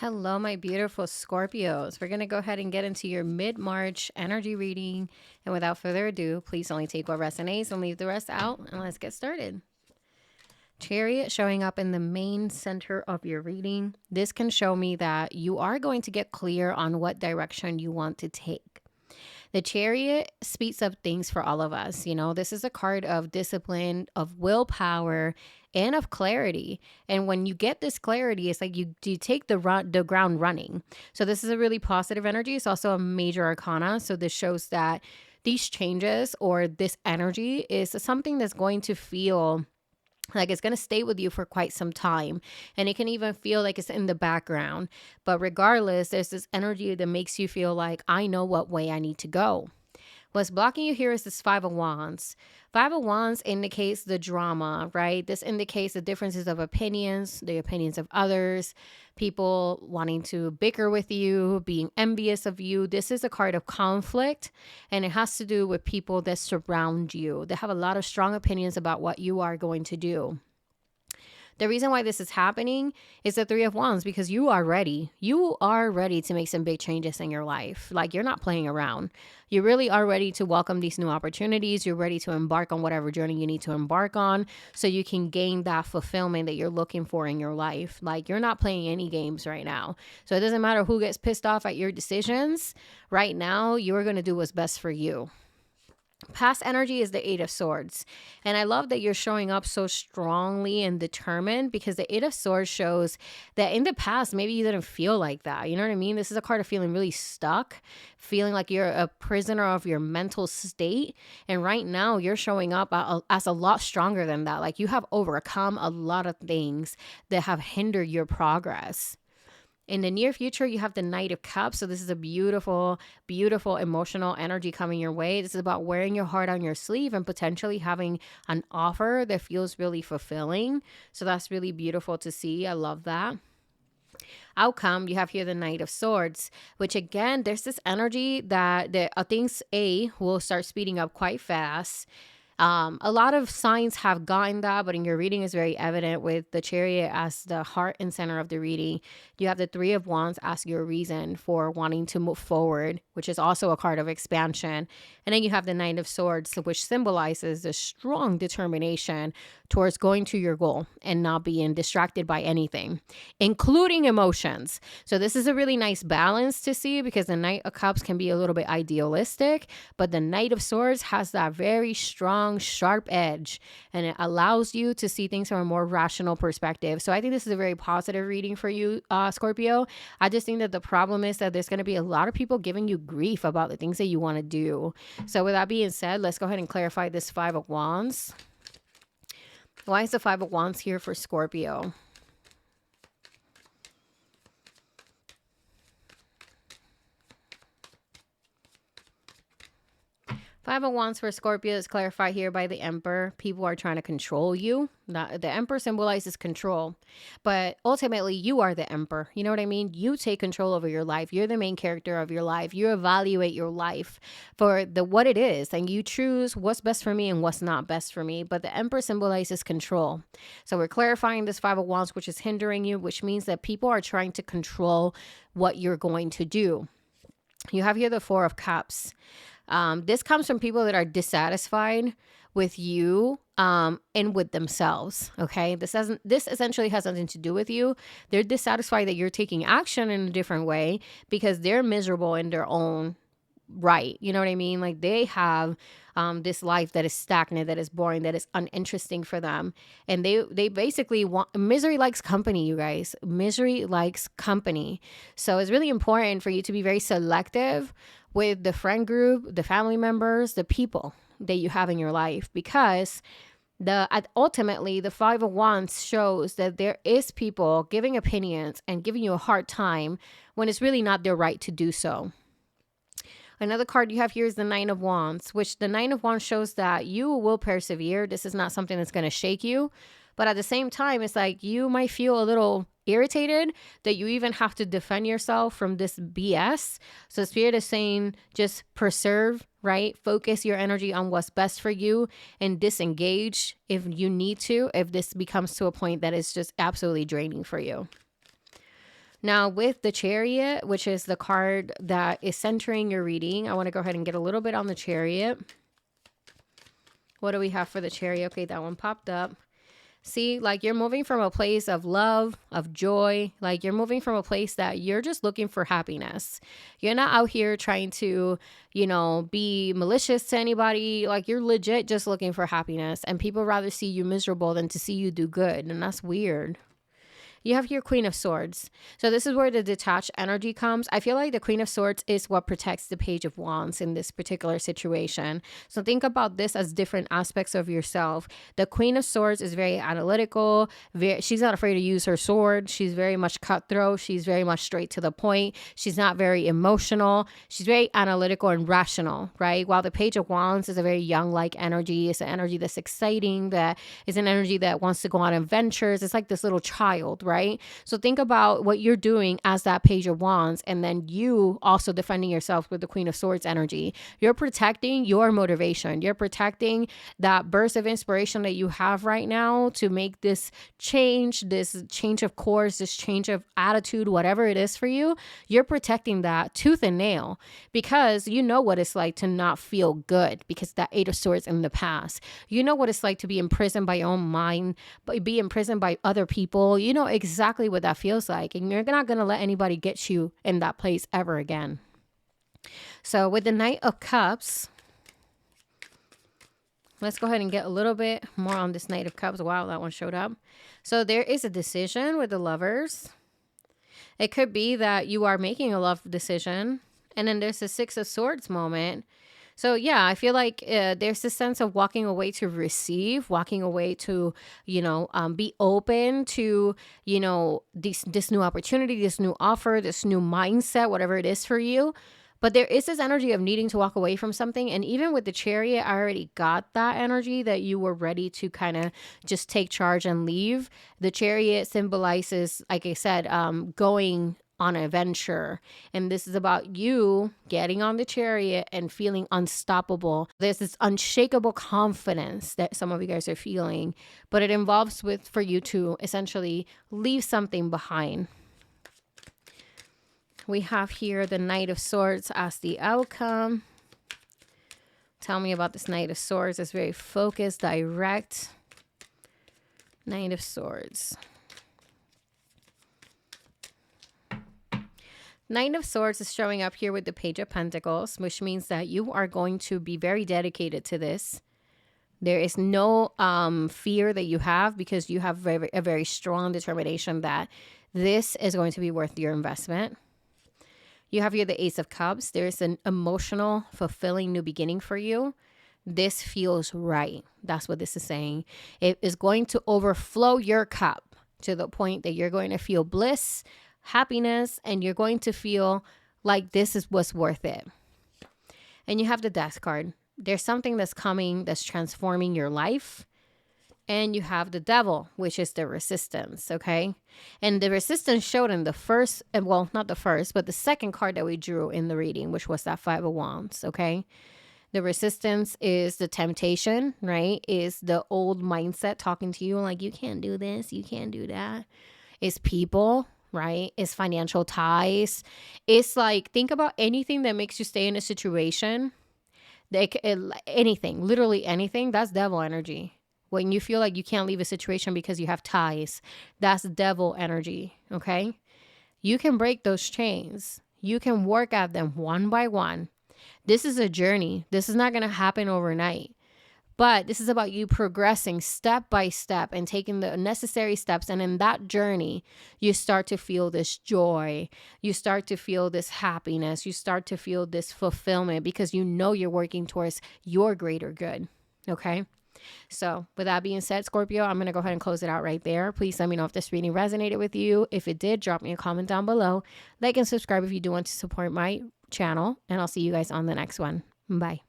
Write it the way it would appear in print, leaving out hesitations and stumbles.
Hello, my beautiful Scorpios. We're going to go ahead and get into your mid-March energy reading. And without further ado, please only take what resonates and leave the rest out. And let's get started. Chariot showing up in the main center of your reading. This can show me that you are going to get clear on what direction you want to take. The Chariot speeds up things for all of us. You know, this is a card of discipline, of willpower, and of clarity. And when you get this clarity, it's like you take the ground running. So this is a really positive energy. It's also a major arcana. So this shows that these changes or this energy is something that's going to feel like it's going to stay with you for quite some time. And it can even feel like it's in the background. But regardless, there's this energy that makes you feel like, I know what way I need to go. What's blocking you here is this Five of Wands. Five of Wands indicates the drama, right? This indicates the differences of opinions, the opinions of others, people wanting to bicker with you, being envious of you. This is a card of conflict, and it has to do with people that surround you. They have a lot of strong opinions about what you are going to do. The reason why this is happening is the Three of Wands, because you are ready. You are ready to make some big changes in your life. Like, you're not playing around. You really are ready to welcome these new opportunities. You're ready to embark on whatever journey you need to embark on so you can gain that fulfillment that you're looking for in your life. Like, you're not playing any games right now. So it doesn't matter who gets pissed off at your decisions. Right now, you're going to do what's best for you. Past energy is the Eight of Swords. And I love that you're showing up so strongly and determined, because the Eight of Swords shows that in the past, maybe you didn't feel like that. You know what I mean? This is a card of feeling really stuck, feeling like you're a prisoner of your mental state. And right now you're showing up as a lot stronger than that. Like, you have overcome a lot of things that have hindered your progress. In the near future, you have the Knight of Cups. So this is a beautiful, beautiful emotional energy coming your way. This is about wearing your heart on your sleeve and potentially having an offer that feels really fulfilling. So that's really beautiful to see. I love that. Outcome, you have here the Knight of Swords, which again, there's this energy that things will start speeding up quite fast. A lot of signs have gotten that, but in your reading is very evident with the Chariot as the heart and center of the reading. You have the Three of Wands as your reason for wanting to move forward, which is also a card of expansion. And then you have the Knight of Swords, which symbolizes the strong determination towards going to your goal and not being distracted by anything, including emotions. So this is a really nice balance to see, because the Knight of Cups can be a little bit idealistic, but the Knight of Swords has that very strong, sharp edge, and it allows you to see things from a more rational perspective. So I think this is a very positive reading for you, Scorpio. I just think that the problem is that there's going to be a lot of people giving you grief about the things that you want to do. So with that being said, let's go ahead and clarify this Five of Wands. Why is the Five of Wands here for Scorpio? Five of Wands for Scorpio is clarified here by the Emperor. People are trying to control you. The Emperor symbolizes control, but ultimately you are the Emperor. You know what I mean? You take control over your life. You're the main character of your life. You evaluate your life for what it is, and you choose what's best for me and what's not best for me. But the Emperor symbolizes control. So we're clarifying this Five of Wands, which is hindering you, which means that people are trying to control what you're going to do. You have here the Four of Cups. This comes from people that are dissatisfied with you and with themselves. Okay, this essentially has nothing to do with you. They're dissatisfied that you're taking action in a different way because they're miserable in their own right. You know what I mean? Like, they have this life that is stagnant, that is boring, that is uninteresting for them, and they basically want misery likes company. You guys, misery likes company. So it's really important for you to be very selective with the friend group, the family members, the people that you have in your life, because ultimately the Five of Wands shows that there is people giving opinions and giving you a hard time when it's really not their right to do so. Another card you have here is the Nine of Wands, which the Nine of Wands shows that you will persevere. This is not something that's going to shake you. But at the same time, it's like you might feel a little irritated that you even have to defend yourself from this BS. So Spirit is saying just preserve, right? Focus your energy on what's best for you and disengage if you need to, if this becomes to a point that is just absolutely draining for you. Now with the Chariot, which is the card that is centering your reading, I want to go ahead and get a little bit on the Chariot. What do we have for the Chariot? Okay, that one popped up. See, like you're moving from a place of love, of joy. Like you're moving from a place that you're just looking for happiness. You're not out here trying to, you know, be malicious to anybody. Like you're legit just looking for happiness. And people rather see you miserable than to see you do good. And that's weird. You have your Queen of Swords. So this is where the detached energy comes. I feel like the Queen of Swords is what protects the Page of Wands in this particular situation. So think about this as different aspects of yourself. The Queen of Swords is very analytical. She's not afraid to use her sword. She's very much cutthroat. She's very much straight to the point. She's not very emotional. She's very analytical and rational, right? While the Page of Wands is a very young-like energy. It's an energy that's exciting. That is an energy that wants to go on adventures. It's like this little child, right? So think about what you're doing as that Page of Wands, and then you also defending yourself with the Queen of Swords energy. You're protecting your motivation. You're protecting that burst of inspiration that you have right now to make this change of course, this change of attitude, whatever it is for you. You're protecting that tooth and nail because you know what it's like to not feel good because that Eight of Swords in the past. You know what it's like to be imprisoned by your own mind, but be imprisoned by other people. You know exactly what that feels like, and you're not going to let anybody get you in that place ever again. So with the Knight of Cups, let's go ahead and get a little bit more on this Knight of Cups. Wow, that one showed up. So there is a decision with the Lovers. It could be that you are making a love decision, and then there's a Six of Swords moment. So yeah, I feel like there's this sense of walking away to receive, walking away to, you know, be open to, you know, this new opportunity, this new offer, this new mindset, whatever it is for you. But there is this energy of needing to walk away from something. And even with the Chariot, I already got that energy that you were ready to kind of just take charge and leave. The Chariot symbolizes, like I said, going on an adventure, and this is about you getting on the Chariot and feeling unstoppable. There's this unshakable confidence that some of you guys are feeling, but it involves for you to essentially leave something behind. We have here the Knight of Swords as the outcome. Tell me about this Knight of Swords. It's very focused, direct. Knight of Swords. Knight of Swords is showing up here with the Page of Pentacles, which means that you are going to be very dedicated to this. There is no fear that you have because you have a very strong determination that this is going to be worth your investment. You have here the Ace of Cups. There is an emotional, fulfilling new beginning for you. This feels right. That's what this is saying. It is going to overflow your cup to the point that you're going to feel bliss, happiness, and you're going to feel like this is what's worth it. And you have the Death card. There's something that's coming that's transforming your life. And you have the Devil, which is the Resistance, okay? And the Resistance showed in the first, well, not the first, but the second card that we drew in the reading, which was that Five of Wands, okay? The Resistance is the temptation, right? Is the old mindset talking to you like, you can't do this, you can't do that. It's people, right? It's financial ties. It's like, think about anything that makes you stay in a situation. Anything, literally anything, that's Devil energy. When you feel like you can't leave a situation because you have ties, that's Devil energy, okay? You can break those chains. You can work at them one by one. This is a journey. This is not going to happen overnight. But this is about you progressing step by step and taking the necessary steps. And in that journey, you start to feel this joy. You start to feel this happiness. You start to feel this fulfillment because you know you're working towards your greater good, okay? So with that being said, Scorpio, I'm going to go ahead and close it out right there. Please let me know if this reading resonated with you. If it did, drop me a comment down below. Like and subscribe if you do want to support my channel. And I'll see you guys on the next one. Bye.